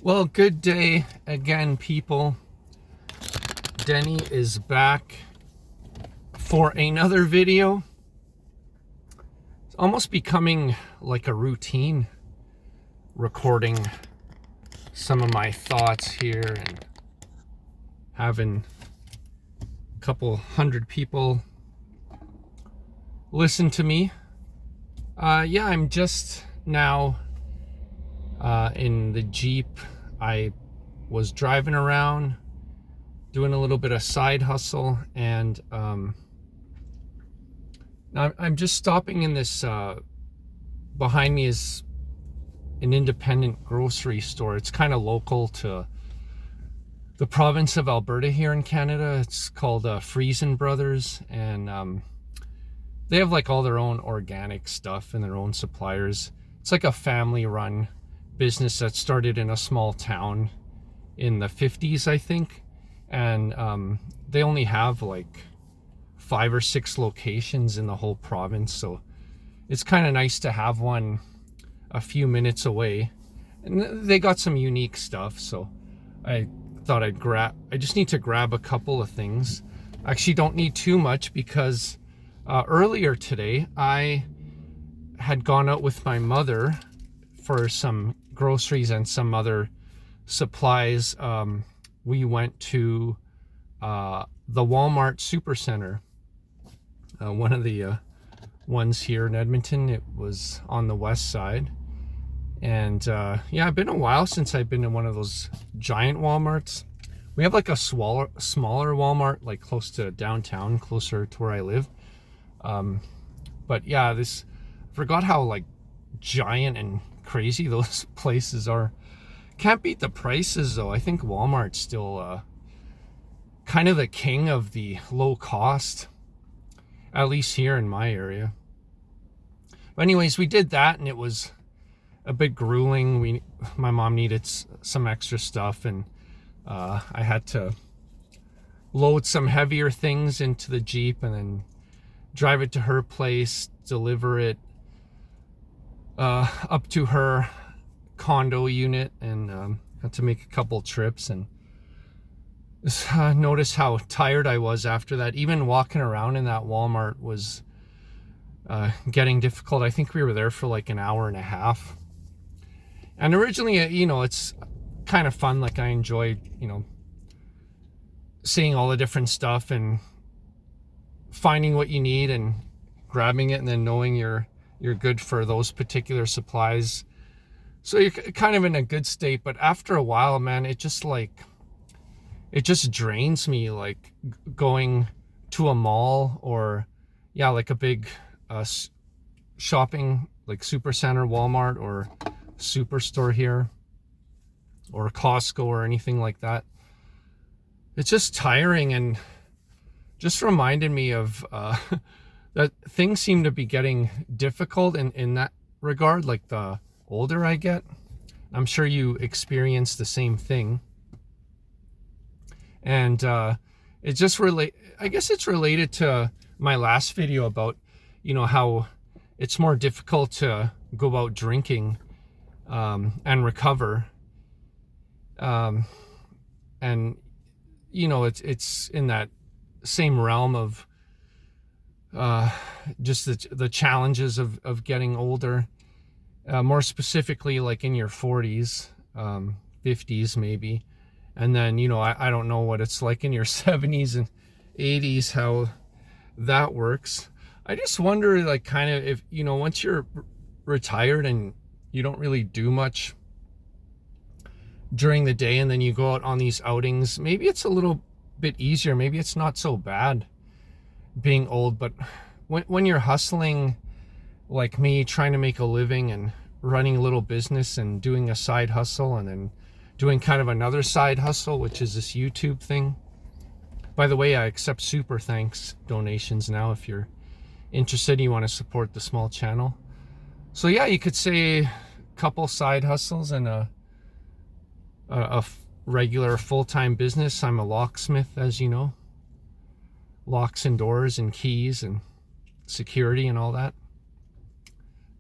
Well, good day again, people. Denny is back for another video. It's almost becoming like a routine, recording some of my thoughts here and having a couple hundred people listen to me. Yeah, I'm just now in the Jeep. I was driving around doing a little bit of side hustle, and now I'm just stopping in this behind me is an independent grocery store. It's kind of local to the province of Alberta here in Canada. It's called Friesen Brothers, and they have like all their own organic stuff and their own suppliers. It's like a family run business that started in a small town in the 50s, I think. And they only have like 5 or 6 locations in the whole province. So it's kind of nice to have one a few minutes away. And they got some unique stuff. So I thought I just need to grab a couple of things. I actually don't need too much because earlier today I had gone out with my mother for some groceries and some other supplies. We went to the Walmart Supercenter, one of the ones here in Edmonton. It was on the west side. And yeah, it's been a while since I've been in one of those giant Walmarts. We have like a smaller Walmart, like close to downtown, closer to where I live. But yeah, I forgot how like giant and crazy those places are. Can't beat the prices though. I think Walmart's still kind of the king of the low cost, at least here in my area. But anyways, we did that and it was a bit grueling. My mom needed some extra stuff, and I had to load some heavier things into the Jeep and then drive it to her place, deliver it up to her condo unit, and had to make a couple trips, and notice how tired I was after that. Even walking around in that Walmart was getting difficult. I think we were there for like an hour and a half. And originally, it's kind of fun. Like I enjoy, seeing all the different stuff and finding what you need and grabbing it, and then knowing you're good for those particular supplies. So you're kind of in a good state. But after a while, man, it just drains me, like going to a mall or like a big shopping, like Supercenter, Walmart, or Superstore here, or Costco, or anything like that. It's just tiring, and just reminded me of that things seem to be getting difficult in that regard, like the older I get. I'm sure you experience the same thing. And it just I guess it's related to my last video about, how it's more difficult to go out drinking and recover. And, it's in that same realm of just the challenges of getting older. More specifically, like in your 40s, 50s maybe. And then, I don't know what it's like in your 70s and 80s, how that works. I just wonder, like, kind of if, once you're retired and you don't really do much during the day, and then you go out on these outings, maybe it's a little bit easier. Maybe it's not so bad being old. But when you're hustling like me, trying to make a living and running a little business and doing a side hustle, and then doing kind of another side hustle, which is this YouTube thing. By the way, I accept super thanks donations now if you're interested, you want to support the small channel. So yeah, you could say a couple side hustles and a regular full-time business. I'm a locksmith, as you know. Locks and doors and keys and security and all that.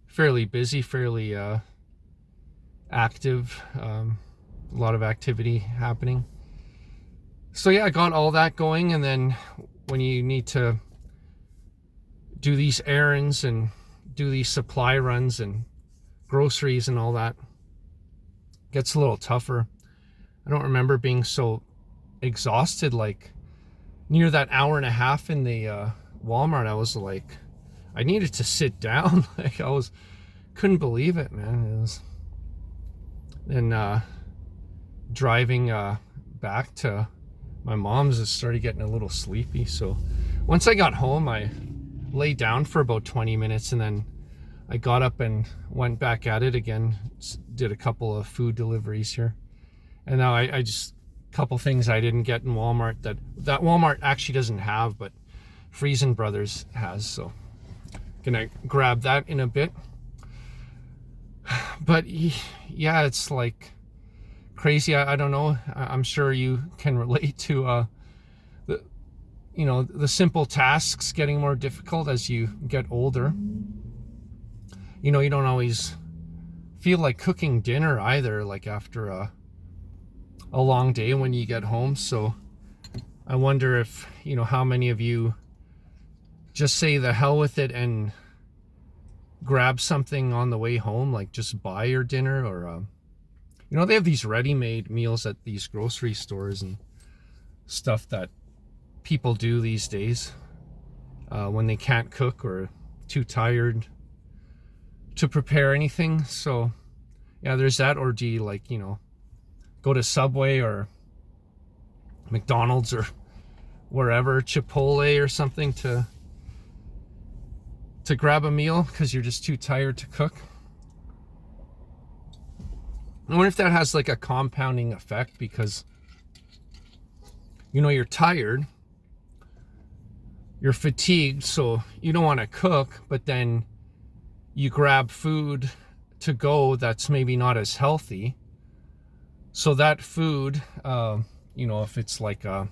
Fairly busy, fairly active. a lot of activity happening. So yeah, I got all that going, and then when you need to do these errands and do these supply runs and groceries and all that, it gets a little tougher. I don't remember being so exhausted. Like near that hour and a half in the Walmart, I was like, I needed to sit down. Like couldn't believe it, man. It was, and driving back to my mom's, it started getting a little sleepy. So once I got home, I lay down for about 20 minutes, and then I got up and went back at it again. Did a couple of food deliveries here, and now I just, a couple things I didn't get in Walmart that Walmart actually doesn't have, but Friesen Brothers has. So gonna grab that in a bit. But yeah, it's like crazy. I don't know. I'm sure you can relate to the simple tasks getting more difficult as you get older. You don't always feel like cooking dinner either, like after a long day when you get home. So I wonder if, how many of you just say the hell with it and grab something on the way home, like just buy your dinner, or they have these ready-made meals at these grocery stores and stuff that people do these days when they can't cook or too tired to prepare anything. So yeah, there's that. Or do you go to Subway or McDonald's or wherever, Chipotle or something, to grab a meal because you're just too tired to cook? I wonder if that has like a compounding effect, because you're tired, you're fatigued, so you don't want to cook, but then you grab food to go that's maybe not as healthy. So that food, if it's like a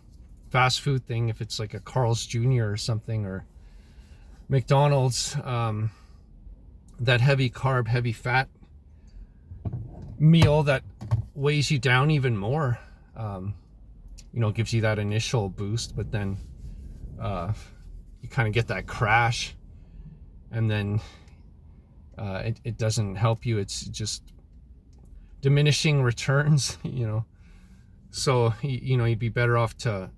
fast food thing, if it's like a Carl's Jr. or something, or McDonald's, that heavy carb, heavy fat meal that weighs you down even more, gives you that initial boost, but then you kind of get that crash, and then it doesn't help you. It's just diminishing returns, so you'd be better off to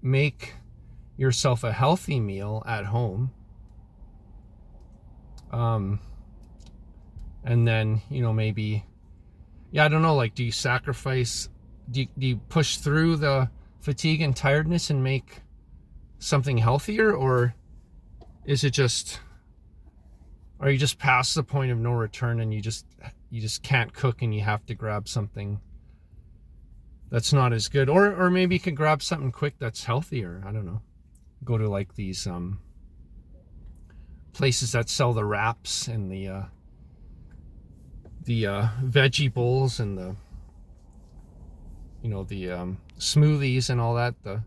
make yourself a healthy meal at home, and then maybe, I don't know, like, do you sacrifice, do you push through the fatigue and tiredness and make something healthier, or is it just, are you just past the point of no return and you just can't cook and you have to grab something that's not as good? Or maybe you can grab something quick that's healthier. I don't know. Go to like these places that sell the wraps and the veggie bowls and the smoothies and all that. The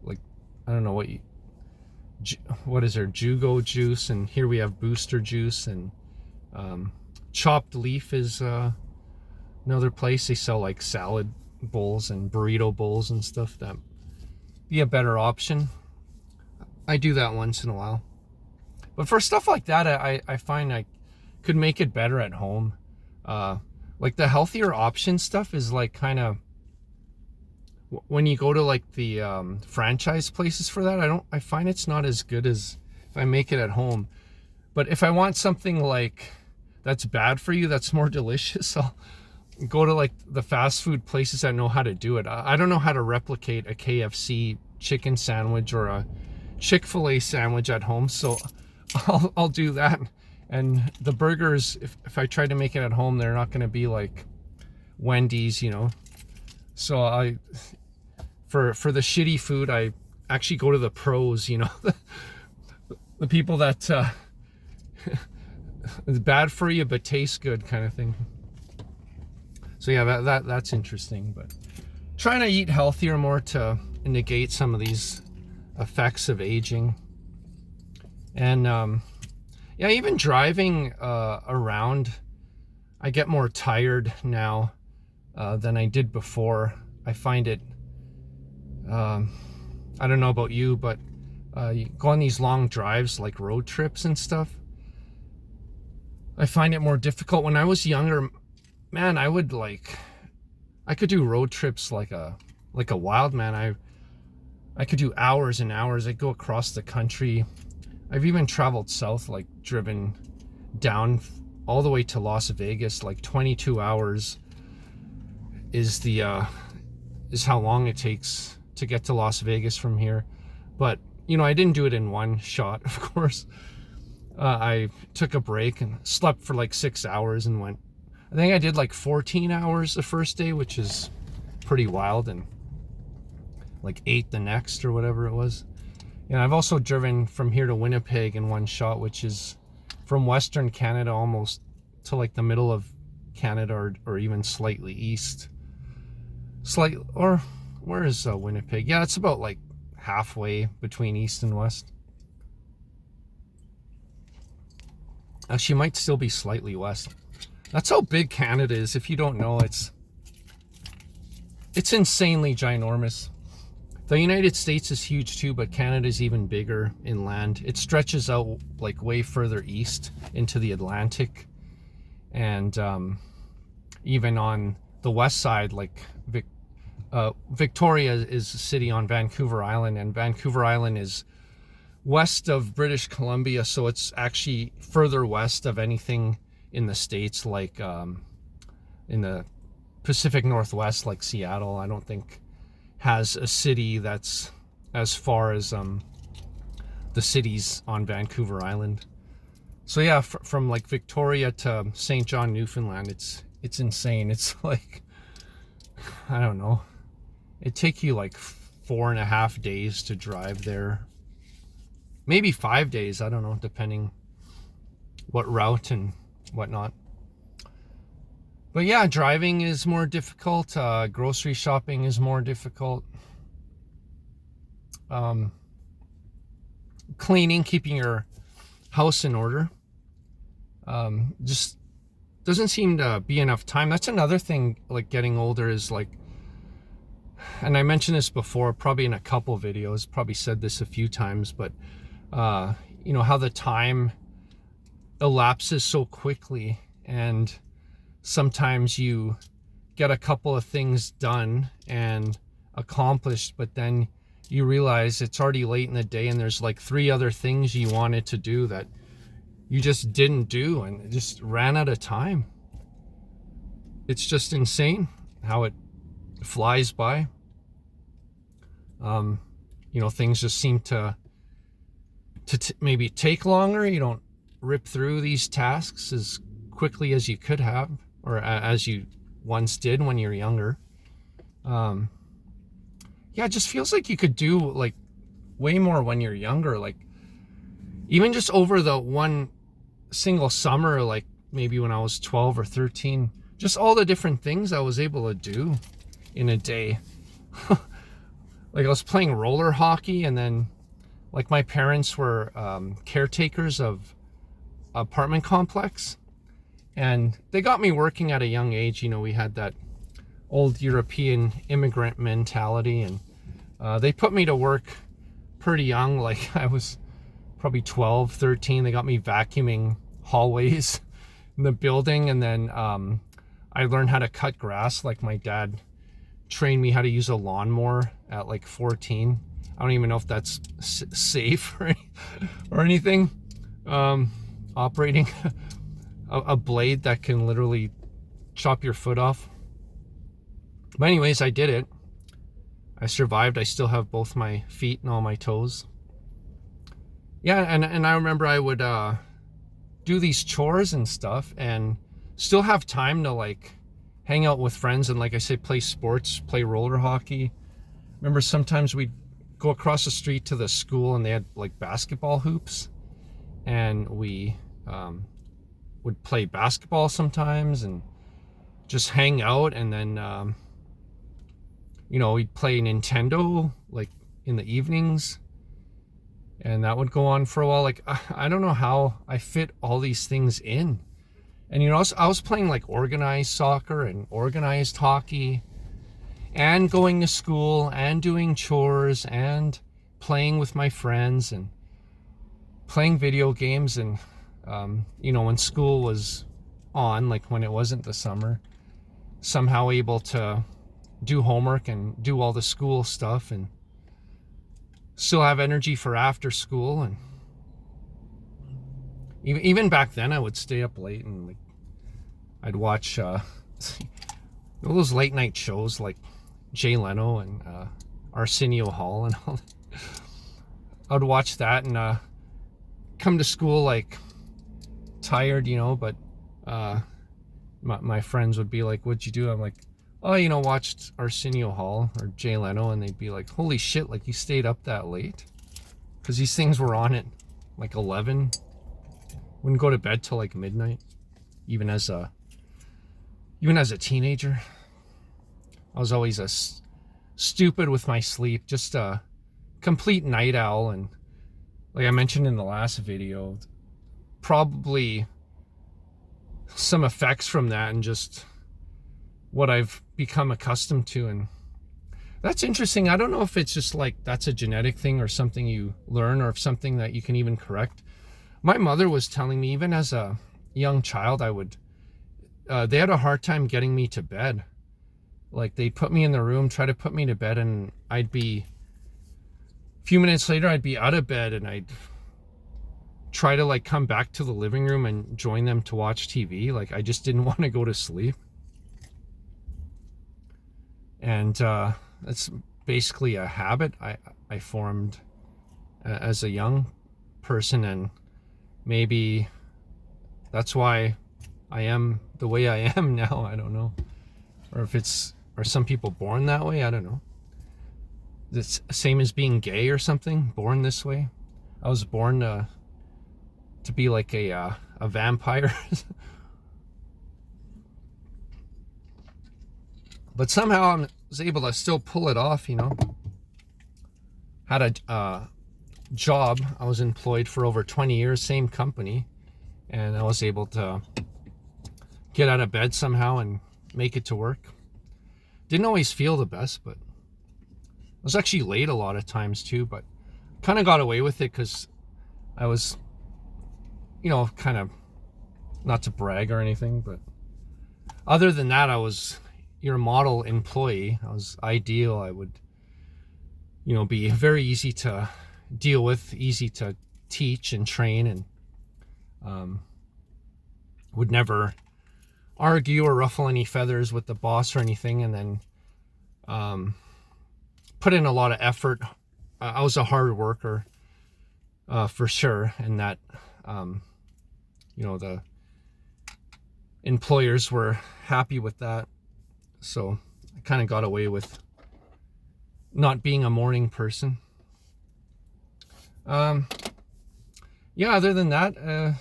like, I don't know what is there, Jugo juice, and here we have Booster juice, and Chopped Leaf is another place. They sell like salad bowls and burrito bowls and stuff. That be a better option. I do that once in a while, but for stuff like that, I find I could make it better at home. Like the healthier option stuff is like kind of, when you go to like the franchise places for that, I find it's not as good as if I make it at home. But if I want something like that's bad for you, that's more delicious, I'll go to like the fast food places that know how to do it. I don't know how to replicate a KFC chicken sandwich or a Chick-fil-A sandwich at home, so I'll do that. And the burgers, if I try to make it at home, they're not going to be like Wendy's, So for the shitty food, I actually go to the pros, the people that it's bad for you but tastes good, kind of thing. So yeah, that's interesting. But trying to eat healthier more to negate some of these effects of aging. And yeah, even driving around, I get more tired now than I did before. I find it, I don't know about you, but you go on these long drives, like road trips and stuff. I find it more difficult. When I was younger, man, I could do road trips like a wild man. I could do hours and hours. I'd go across the country. I've even traveled south, like driven down all the way to Las Vegas. Like 22 hours is how long it takes to get to Las Vegas from here. But I didn't do it in one shot, of course. I took a break and slept for like 6 hours and went. I think I did like 14 hours the first day, which is pretty wild, and like 8 the next or whatever it was. And I've also driven from here to Winnipeg in one shot, which is from Western Canada almost to like the middle of Canada, or even slightly east. Or where is Winnipeg? Yeah, it's about like halfway between east and west. Actually, might still be slightly west. That's how big Canada is. If you don't know, it's insanely ginormous. The United States is huge too, but Canada's even bigger inland. It stretches out like way further east into the Atlantic, and even on the west side, like Victoria is a city on Vancouver Island, and Vancouver Island is west of British Columbia, so it's actually further west of anything in the States, like in the Pacific Northwest, like Seattle. I don't think has a city that's as far as the cities on Vancouver Island. So yeah, from like Victoria to St. John, Newfoundland, it's insane. It's like, I don't know, it'd take you like 4.5 days to drive there, maybe 5 days, I don't know, depending what route and whatnot. But yeah, driving is more difficult. Grocery shopping is more difficult. Cleaning, keeping your house in order, just doesn't seem to be enough time. That's another thing, like getting older, is like, and I mentioned this before, probably in a couple videos, probably said this a few times, but how the time elapses so quickly, and sometimes you get a couple of things done and accomplished, but then you realize it's already late in the day and there's like 3 other things you wanted to do that you just didn't do, and it just ran out of time. It's just insane how it flies by. Things just seem to maybe take longer. You don't rip through these tasks as quickly as you could have, or as you once did when you're younger. It just feels like you could do like way more when you're younger. Like even just over the one single summer, like maybe when I was 12 or 13, just all the different things I was able to do in a day. Like I was playing roller hockey, and then like my parents were caretakers of apartment complex, and they got me working at a young age. We had that old European immigrant mentality, and they put me to work pretty young. Like I was probably 12, 13. They got me vacuuming hallways in the building, and then I learned how to cut grass. Like my dad trained me how to use a lawnmower at like 14. I don't even know if that's safe or anything. Operating a blade that can literally chop your foot off. But anyways, I did it. I survived. I still have both my feet and all my toes. Yeah, and I remember I would do these chores and stuff and still have time to like hang out with friends and, like I say, play sports, play roller hockey. Remember sometimes we'd go across the street to the school and they had like basketball hoops, and we would play basketball sometimes and just hang out. And then we'd play Nintendo like in the evenings, and that would go on for a while. Like I don't know how I fit all these things in, And I was playing like organized soccer and organized hockey, and going to school and doing chores and playing with my friends and playing video games. And when school was on, like when it wasn't the summer, somehow able to do homework and do all the school stuff and still have energy for after school. And even back then I would stay up late and like I'd watch all those late night shows like Jay Leno and Arsenio Hall and all that. I'd watch that and come to school like tired, but my friends would be like, "What'd you do?" I'm like, "Oh, watched Arsenio Hall or Jay Leno," and they'd be like, "Holy shit, like you stayed up that late?" Because these things were on at like 11. Wouldn't go to bed till like midnight, even as a teenager. I was always stupid with my sleep, just a complete night owl. And like I mentioned in the last video, probably some effects from that and just what I've become accustomed to. And that's interesting. I don't know if it's just like that's a genetic thing or something you learn, or if something that you can even correct. My mother was telling me, even as a young child, they had a hard time getting me to bed. Like they'd put me in the room, try to put me to bed, and a few minutes later I'd be out of bed, and I'd try to like come back to the living room and join them to watch TV. Like I just didn't want to go to sleep. And that's basically a habit I formed as a young person, and maybe that's why I am the way I am now. I don't know. Or are some people born that way? I don't know. It's the same as being gay or something, born this way. I was born to be like a vampire. But somehow I was able to still pull it off, Had a job. I was employed for over 20 years, same company. And I was able to get out of bed somehow and make it to work. Didn't always feel the best, but I was actually late a lot of times too, but kind of got away with it because I was, kind of, not to brag or anything, but other than that, I was your model employee. I was ideal. I would, be very easy to deal with, easy to teach and train, and would never argue or ruffle any feathers with the boss or anything. And then put in a lot of effort. I was a hard worker for sure, and that the employers were happy with that. So I kind of got away with not being a morning person. Other than that,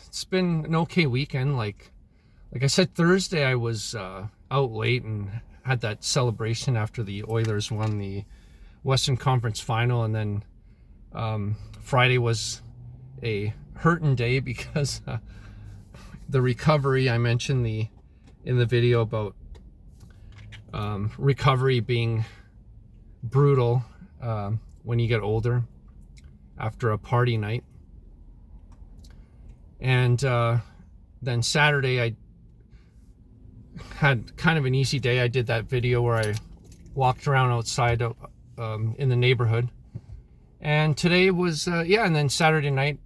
it's been an okay weekend. Like I said, Thursday I was out late and had that celebration after the Oilers won the Western Conference Final, and then Friday was a hurtin' day because the recovery. I mentioned in the video about recovery being brutal when you get older after a party night. And then Saturday I had kind of an easy day. I did that video where I walked around outside in the neighborhood. And today was, and then Saturday night,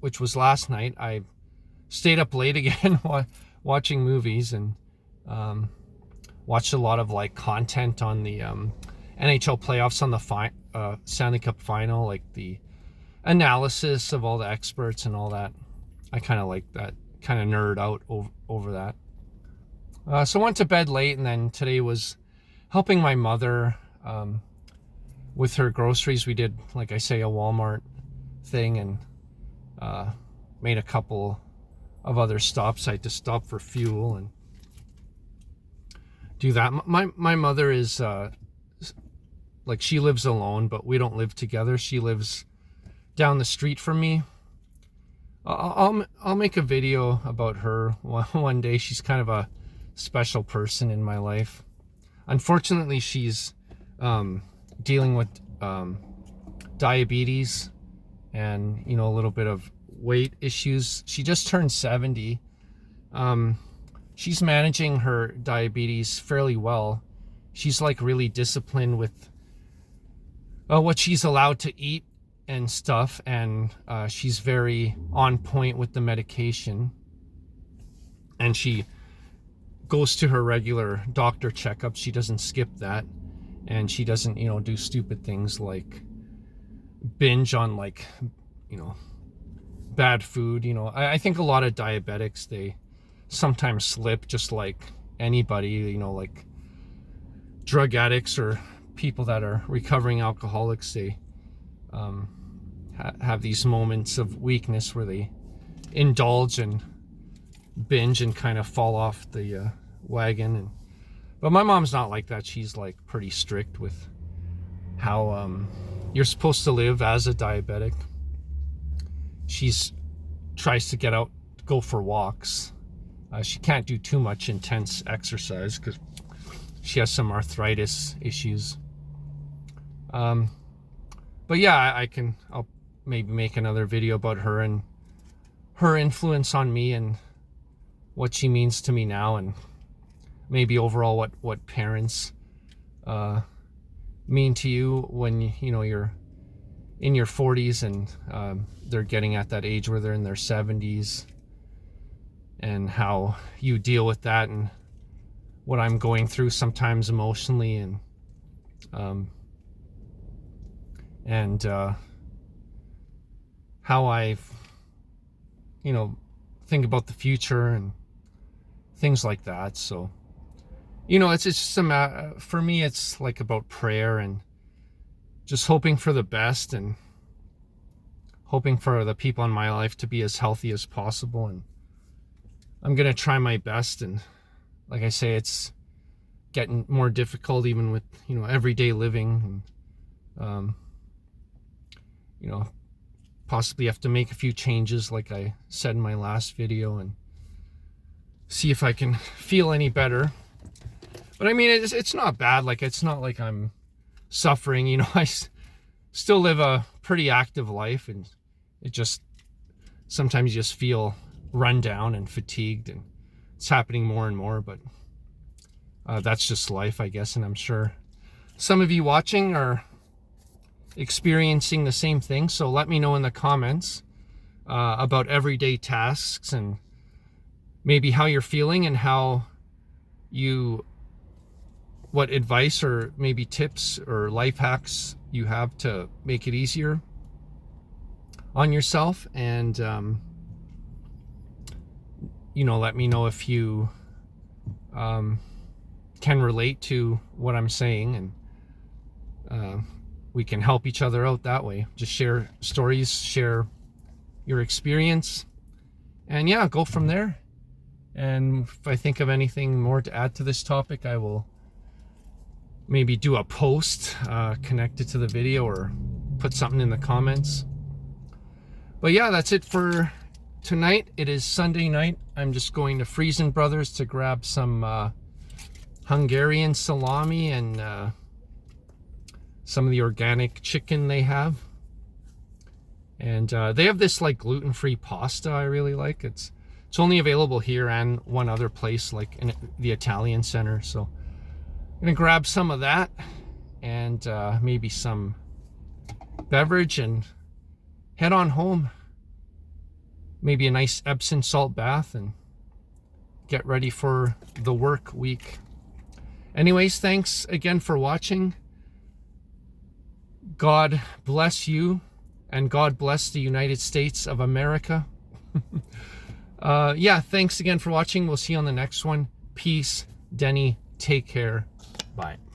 which was last night, I stayed up late again watching movies, and watched a lot of like content on the NHL playoffs, on the Stanley Cup final, like the analysis of all the experts and all that. I kind of like that, kind of nerd out over that. So I went to bed late, and then today was helping my mother with her groceries. We did, like I say, a Walmart thing, and made a couple of other stops. I had to stop for fuel and do that. My mother is like, she lives alone, but we don't live together. She lives down the street from me. I'll make a video about her one day. She's kind of a special person in my life. Unfortunately, she's dealing with diabetes and, you know, a little bit of weight issues. She just turned 70. She's managing her diabetes fairly well. She's like really disciplined with what she's allowed to eat and stuff, and she's very on point with the medication, and she goes to her regular doctor checkups. She doesn't skip that, and she doesn't, you know, do stupid things like binge on, like, you know, bad food. You know, I think a lot of diabetics, they sometimes slip, just like anybody, you know, like drug addicts or people that are recovering alcoholics. They have these moments of weakness where they indulge and binge and kind of fall off the wagon. But my mom's not like that. She's like pretty strict with how you're supposed to live as a diabetic. She's tries to get out, go for walks. She can't do too much intense exercise because she has some arthritis issues. But yeah, I'll maybe make another video about her and her influence on me and what she means to me now, and maybe overall what parents mean to you when you know you're in your 40s and they're getting at that age where they're in their 70s, and how you deal with that, and what I'm going through sometimes emotionally, and how I, you know, think about the future and things like that. So, you know, it's just for me, it's like about prayer and just hoping for the best and hoping for the people in my life to be as healthy as possible. And I'm going to try my best. And like I say, it's getting more difficult even with, you know, everyday living, and, you know, possibly have to make a few changes like I said in my last video, and see if I can feel any better. But I mean, it's not bad. Like, it's not like I'm suffering, you know. I still live a pretty active life, and it just sometimes you just feel run down and fatigued, and it's happening more and more. But that's just life, I guess. And I'm sure some of you watching are experiencing the same thing. So let me know in the comments about everyday tasks, and maybe how you're feeling, and what advice or maybe tips or life hacks you have to make it easier on yourself. And you know, let me know if you can relate to what I'm saying, and we can help each other out that way. Just share stories, share your experience, and yeah, go from there. And if I think of anything more to add to this topic, I will maybe do a post connected to the video, or put something in the comments. But yeah, that's it for tonight. It is Sunday night. I'm just going to Friesen Brothers to grab some Hungarian salami and some of the organic chicken they have. And they have this like gluten-free pasta I really like. It's only available here and one other place, like in the Italian Center. So I'm gonna grab some of that, and maybe some beverage, and head on home. Maybe a nice Epsom salt bath, and get ready for the work week. Anyways, thanks again for watching. God bless you, and God bless the United States of America. Yeah, thanks again for watching. We'll see you on the next one. Peace. Denny, take care. Bye.